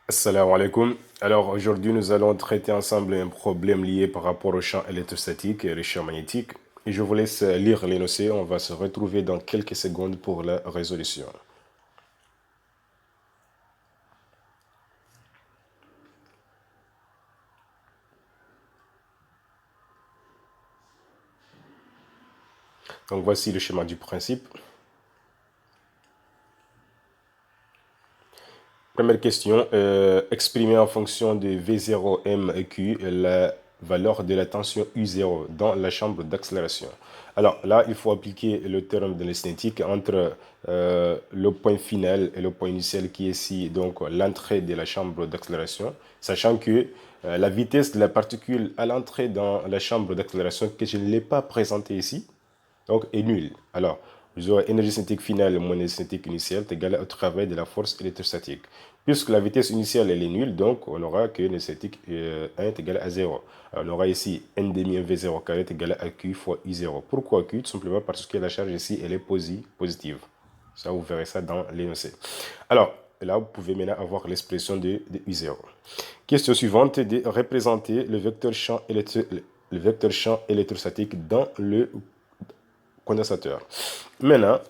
Assalamu alaikum. Alors aujourd'hui, nous allons traiter ensemble un problème lié par rapport au champ électrostatique et le champ magnétique. Et je vous laisse lire l'énoncé. On va se retrouver dans quelques secondes pour la résolution. Donc voici le schéma du principe. Première question, exprimer en fonction de V0, M et Q la valeur de la tension U0 dans la chambre d'accélération. Alors là, il faut appliquer le terme de l'esthétique entre le point final et le point initial qui est ici, donc l'entrée de la chambre d'accélération, sachant que la vitesse de la particule à l'entrée dans la chambre d'accélération, que je ne l'ai pas présentée ici, donc est nul. Alors, vous aurez énergie cinétique finale moins énergie cinétique initiale est égale au travail de la force électrostatique. Puisque la vitesse initiale elle est nulle, donc on aura que énergie cinétique 1 est égal à 0. Alors, on aura ici n demi v0 carré est égal à q fois i0. Pourquoi q? Tout simplement parce que la charge ici elle est positive. Ça, vous verrez ça dans l'énoncé. Alors, là, vous pouvez maintenant avoir l'expression de u0. Question suivante, de représenter le vecteur champ électrostatique dans le condensateur. Maintenant,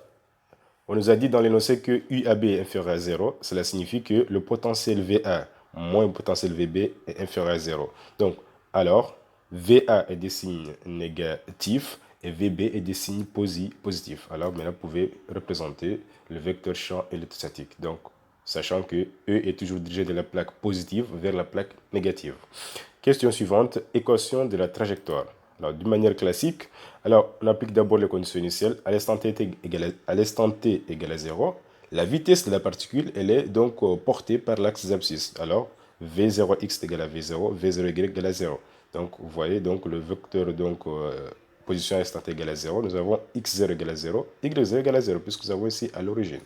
on nous a dit dans l'énoncé que UAB est inférieur à 0. Cela signifie que le potentiel VA moins le potentiel VB est inférieur à 0. Donc, alors, VA est des signes négatifs et VB est des signes positifs. Alors, maintenant, vous pouvez représenter le vecteur champ électrostatique. Donc, sachant que E est toujours dirigé de la plaque positive vers la plaque négative. Question suivante, équation de la trajectoire. Alors, d'une manière classique, alors, on applique d'abord les conditions initiales. À l'instant t égale à 0, la vitesse de la particule, elle est donc portée par l'axe des abscisses. Alors, V0x est égal à V0, V0y égale à 0. Donc, vous voyez, donc, le vecteur, donc, position à l'instant t égale à 0, nous avons x0 égale à 0, y0 égale à 0, puisque nous avons ici à l'origine.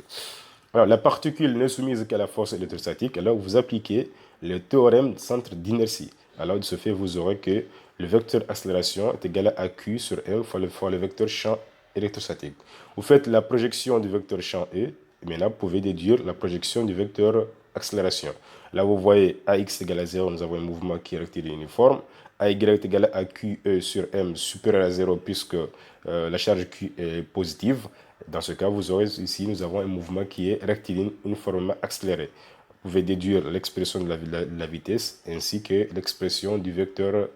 Alors, la particule n'est soumise qu'à la force électrostatique. Alors, vous appliquez le théorème de centre d'inertie. Alors, de ce fait, vous aurez que le vecteur accélération est égal à Q sur M fois le vecteur champ électrostatique. Vous faites la projection du vecteur champ E, et maintenant, vous pouvez déduire la projection du vecteur accélération. Là, vous voyez AX égale à 0, nous avons un mouvement qui est rectiligne uniforme. AY est égal à QE sur M supérieur à 0 puisque la charge Q est positive. Dans ce cas, vous aurez ici, nous avons un mouvement qui est rectiligne uniformément accéléré. Vous pouvez déduire l'expression de la vitesse ainsi que l'expression du vecteur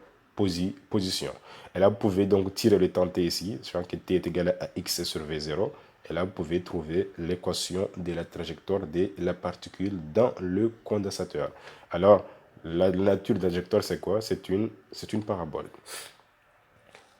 position. Et là, vous pouvez donc tirer le temps t ici, sachant que t est égal à x sur v0. Et là, vous pouvez trouver l'équation de la trajectoire de la particule dans le condensateur. Alors, la nature de la trajectoire, c'est quoi? C'est une parabole.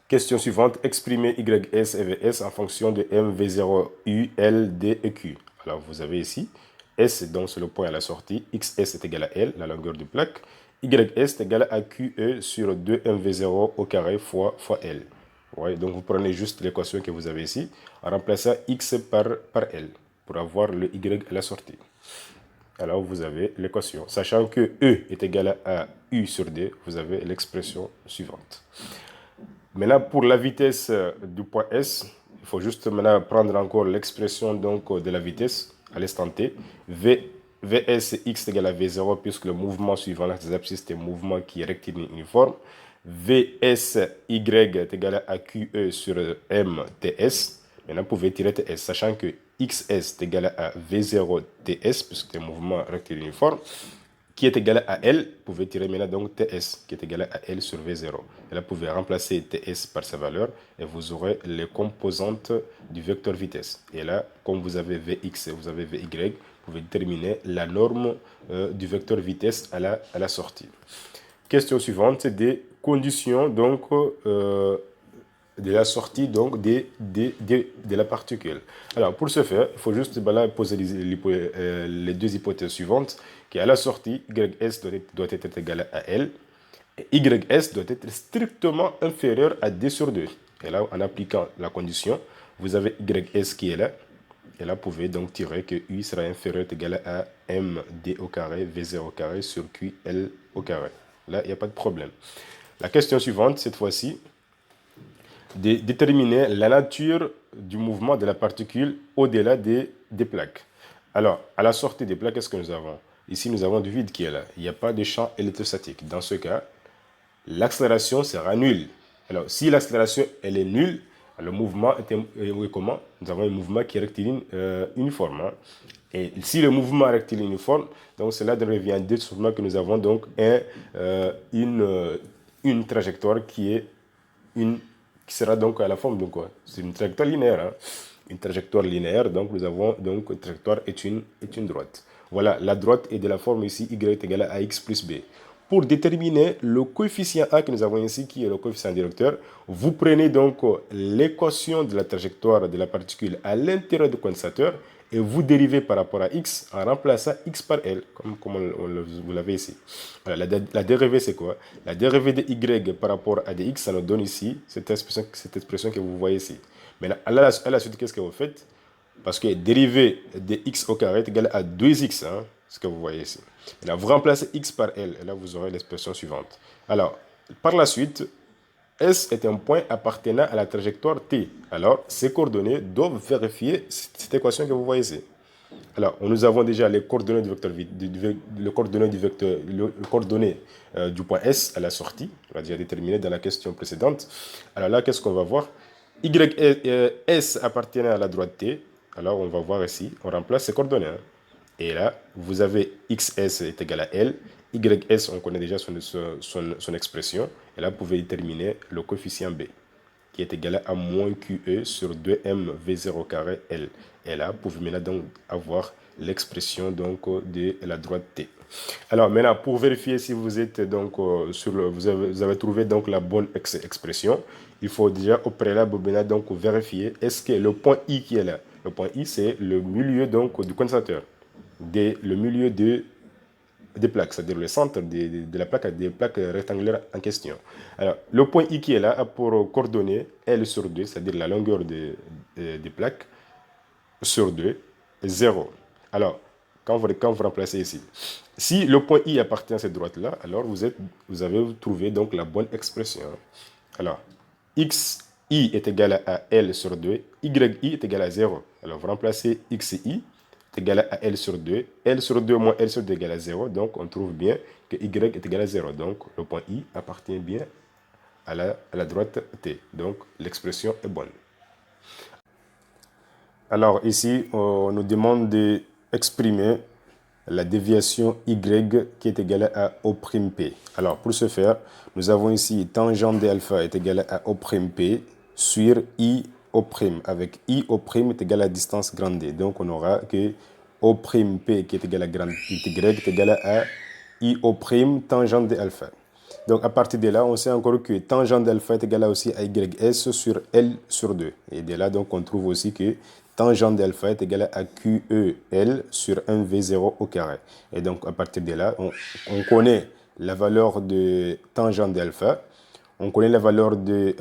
Question suivante, exprimer YS et VS en fonction de M, V0, U, L, D et Q. Alors, vous avez ici, S, donc c'est le point à la sortie, XS est égal à L, la longueur du plaque, YS est égal à QE sur 2MV0 au carré fois L. Ouais, donc vous prenez juste l'équation que vous avez ici, en remplaçant X par L, pour avoir le Y à la sortie. Alors, vous avez l'équation. Sachant que E est égal à U sur D, vous avez l'expression suivante. Maintenant, pour la vitesse du point S, il faut juste maintenant prendre encore l'expression donc de la vitesse à l'instant t. Vs x égale à v0 puisque le mouvement suivant l'axe des abscisses est un mouvement qui est rectiligne uniforme. Vs y est égal à QE sur mts. Maintenant, vous pouvez tirer ts, sachant que xs est égal à v0 ts puisque c'est un mouvement rectiligne uniforme qui est égal à L, vous pouvez tirer maintenant donc TS, qui est égal à L sur V0. Et là, vous pouvez remplacer TS par sa valeur et vous aurez les composantes du vecteur vitesse. Et là, comme vous avez Vx et vous avez Vy, vous pouvez déterminer la norme du vecteur vitesse à la sortie. Question suivante, des conditions donc de la sortie donc de la particule. Alors pour ce faire, il faut juste poser les deux hypothèses suivantes, qui à la sortie, YS doit être égal à L, et YS doit être strictement inférieur à D sur 2. Et là, en appliquant la condition, vous avez YS qui est là, et là, vous pouvez donc tirer que U sera inférieur ou égal à MD au carré, V0 au carré sur QL au carré. Là, il n'y a pas de problème. La question suivante, cette fois-ci, de déterminer la nature du mouvement de la particule au-delà des plaques. Alors, à la sortie des plaques, qu'est-ce que nous avons? ici nous avons du vide qui est là. Il n'y a pas de champ électrostatique. Dans ce cas, l'accélération sera nulle. Alors, si l'accélération elle est nulle, le mouvement est comment? Nous avons un mouvement qui est rectiligne uniforme. Hein. Et si le mouvement est rectiligne uniforme, donc cela revient à dire sûrement que nous avons donc une trajectoire qui sera donc à la forme de quoi? C'est une trajectoire linéaire. Hein. Une trajectoire linéaire, donc nous avons donc une trajectoire est une droite. Voilà, la droite est de la forme ici y est égal à ax plus b. Pour déterminer le coefficient A que nous avons ici, qui est le coefficient directeur, vous prenez donc l'équation de la trajectoire de la particule à l'intérieur du condensateur et vous dérivez par rapport à x en remplaçant x par L, comme vous l'avez ici. Voilà, la dérivée, c'est quoi? La dérivée de y par rapport à dx, ça nous donne ici cette expression que vous voyez ici. Maintenant, à la suite, qu'est-ce que vous faites? Parce que dérivée de x au carré est égal à 2x, hein, ce que vous voyez ici. Maintenant, vous remplacez x par L, et là, vous aurez l'expression suivante. Alors, par la suite, S est un point appartenant à la trajectoire T. Alors, ces coordonnées doivent vérifier cette équation que vous voyez ici. Alors, nous avons déjà les coordonnées du vecteur du point S à la sortie. On l'a déjà déterminé dans la question précédente. Alors là, qu'est-ce qu'on va voir? S appartenant à la droite T. Alors, on va voir ici, on remplace ces coordonnées. Hein. Et là, vous avez XS est égal à L. YS, on connaît déjà son expression. Et là, vous pouvez déterminer le coefficient B, qui est égal à moins QE sur 2M V0 carré L. Et là, vous pouvez maintenant donc avoir l'expression donc de la droite T. Alors maintenant, pour vérifier si vous êtes donc vous avez trouvé donc la bonne expression, il faut déjà au préalable maintenant donc vérifier est-ce que le point I qui est là, le point I c'est le milieu donc du condensateur, le milieu des plaques, c'est-à-dire le centre de la plaque, des plaques rectangulaires en question. Alors, le point I qui est là a pour coordonnées L sur 2, c'est-à-dire la longueur des plaques, sur 2, 0. Alors, quand vous remplacez ici, si le point I appartient à cette droite-là, alors vous avez trouvé donc la bonne expression. Alors, XI est égal à L sur 2, YI est égal à 0. Alors, vous remplacez XI est égal à L sur 2. L sur 2 moins L sur 2 est égal à 0. Donc, on trouve bien que Y est égal à 0. Donc, le point I appartient bien à la droite T. Donc, l'expression est bonne. Alors, ici, on nous demande d'exprimer la déviation Y qui est égale à O'P. Alors, pour ce faire, nous avons ici tangente de alpha est égal à O'P sur IO', avec IO' est égal à distance grande D. Donc, on aura que O'P qui est égal à grande Y est égal à IO' tangente de alpha. Donc, à partir de là, on sait encore que tangente d'alpha est égal à aussi à YS sur L sur 2. Et de là, donc, on trouve aussi que tangente d'alpha est égal à QEL sur 1V0 au carré. Et donc, à partir de là, on connaît la valeur de tangente d'alpha, on connaît la valeur de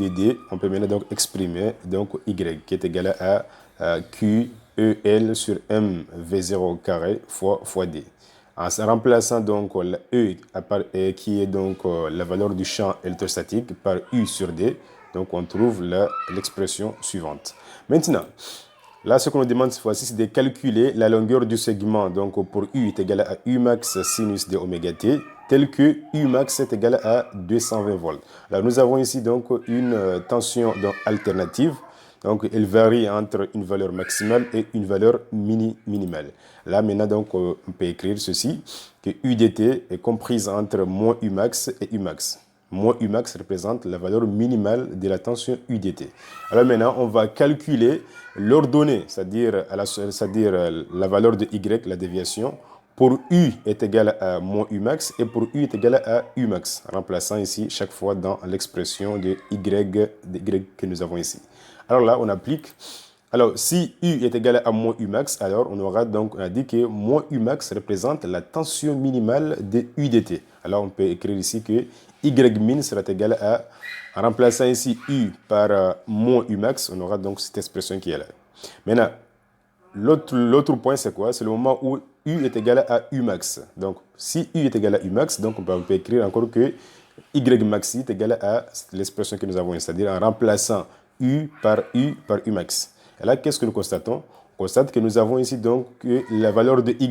D. On peut maintenant donc exprimer donc Y qui est égal à QEL sur MV0 au carré fois D. En remplaçant donc la E qui est donc la valeur du champ électrostatique par U sur D, donc on trouve l'expression suivante. Maintenant, là ce qu'on nous demande cette fois-ci, c'est de calculer la longueur du segment. Donc pour U est égal à U max sinus de oméga t, tel que U max est égal à 220 volts. Alors nous avons ici donc une tension donc, alternative. Donc, elle varie entre une valeur maximale et une valeur minimale. Là, maintenant, donc, on peut écrire ceci, que U dt est comprise entre moins U max et U max. Moins U max représente la valeur minimale de la tension U dt. Alors maintenant, on va calculer l'ordonnée, c'est-à-dire la valeur de Y, la déviation, pour U est égal à moins U max et pour U est égal à U max, remplaçant ici chaque fois dans l'expression de Y que nous avons ici. Alors là, on applique. Alors, si U est égal à moins U max, alors on a dit que moins U max représente la tension minimale de U dt. Alors, on peut écrire ici que Y min sera égal à, en remplaçant ici U par moins U max, on aura donc cette expression qui est là. Maintenant, l'autre point, c'est quoi? C'est le moment où U est égal à U max. Donc, si U est égal à U max, donc on peut écrire encore que Y maxi est égal à l'expression que nous avons, c'est-à-dire en remplaçant U par U max. Et là, qu'est-ce que nous constatons? On constate que nous avons ici donc que la valeur de y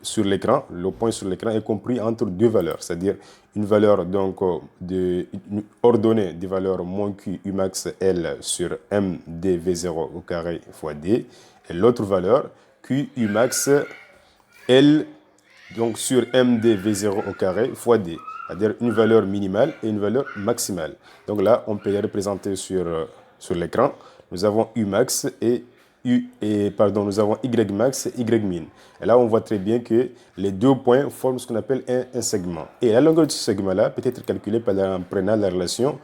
sur l'écran, le point sur l'écran est compris entre deux valeurs, c'est-à-dire une valeur donc une ordonnée des valeurs moins q u max l sur m d v0 au carré fois d, et l'autre valeur q u max l donc sur m d v0 au carré fois d, c'est-à-dire une valeur minimale et une valeur maximale. Donc là, on peut les représenter sur l'écran. Nous avons u max et nous avons y max et y min. Et là, on voit très bien que les deux points forment ce qu'on appelle un segment. Et la longueur de ce segment-là peut être calculée en prenant la relation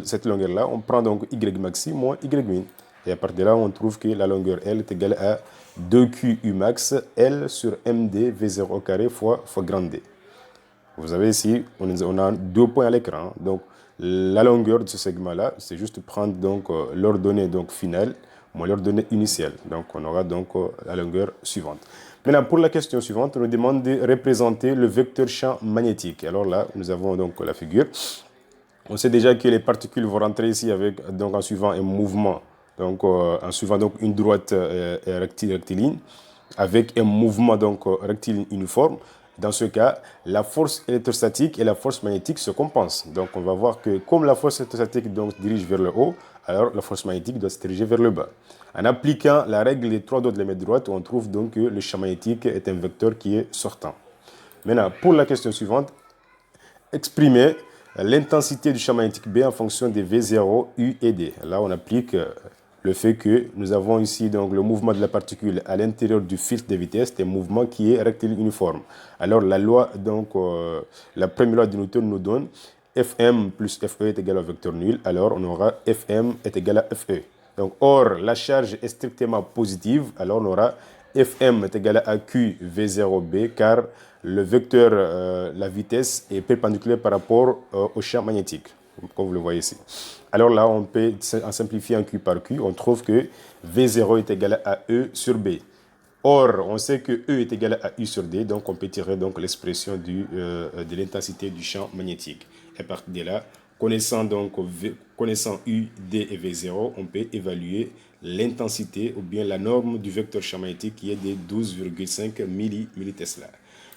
cette longueur-là, on prend donc y maxi moins y min. Et à partir de là, on trouve que la longueur L est égale à 2Q U max L sur MD V0 au carré fois grand D. Vous avez ici, on a deux points à l'écran. Donc, la longueur de ce segment-là, c'est juste prendre donc l'ordonnée finale moins l'ordonnée initiale. Donc, on aura donc la longueur suivante. Maintenant, pour la question suivante, on nous demande de représenter le vecteur champ magnétique. Alors là, nous avons donc la figure. On sait déjà que les particules vont rentrer ici en suivant un mouvement, en suivant une droite rectiligne, avec un mouvement rectiligne uniforme. Dans ce cas, la force électrostatique et la force magnétique se compensent. Donc on va voir que comme la force électrostatique se dirige vers le haut, alors la force magnétique doit se diriger vers le bas. En appliquant la règle des trois doigts de la main droite, on trouve donc que le champ magnétique est un vecteur qui est sortant. Maintenant, pour la question suivante, exprimer l'intensité du champ magnétique B en fonction des V0, U et D. Là, on applique le fait que nous avons ici donc le mouvement de la particule à l'intérieur du filtre de vitesse, c'est un mouvement qui est rectiligne uniforme. Alors la loi la première loi de Newton nous donne Fm plus Fe est égal au vecteur nul. Alors on aura Fm est égal à Fe. Donc or la charge est strictement positive. Alors on aura Fm est égal à Q V0B car le vecteur, la vitesse est perpendiculaire par rapport au champ magnétique, comme vous le voyez ici. Alors là, on peut, en simplifiant Q par Q, on trouve que V0 est égal à E sur B. Or, on sait que E est égal à U sur D, donc on peut tirer l'expression de l'intensité du champ magnétique. Et à partir de là, connaissant U, D et V0, on peut évaluer l'intensité ou bien la norme du vecteur champ magnétique qui est de 12,5 millitesla.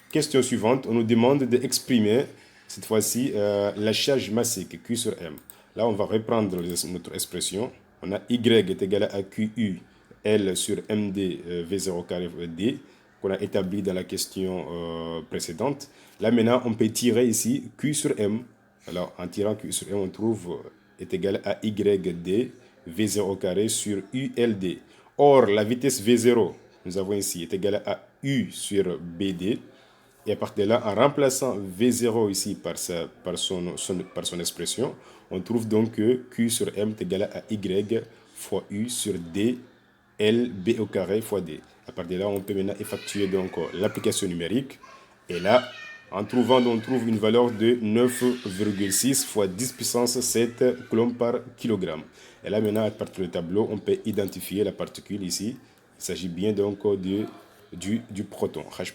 Question suivante, on nous demande d'exprimer cette fois-ci la charge massique Q sur M. Là, on va reprendre notre expression. On a Y est égal à QU L sur MD V0 carré D qu'on a établi dans la question précédente. Là, maintenant, on peut tirer ici Q sur M. Alors, en tirant Q sur M, on trouve est égal à YD V0 carré sur ULD. Or, la vitesse V0, nous avons ici, est égale à U sur BD. Et à partir de là, en remplaçant V0 ici par son expression, on trouve donc que Q sur M est égal à Y fois U sur D, L, B au carré fois D. À partir de là, on peut maintenant effectuer l'application numérique. Et là, on trouve une valeur de 9,6 fois 10 puissance 7 coulombs par kilogramme. Et là, maintenant, à partir du tableau, on peut identifier la particule ici. Il s'agit bien donc du proton, H+.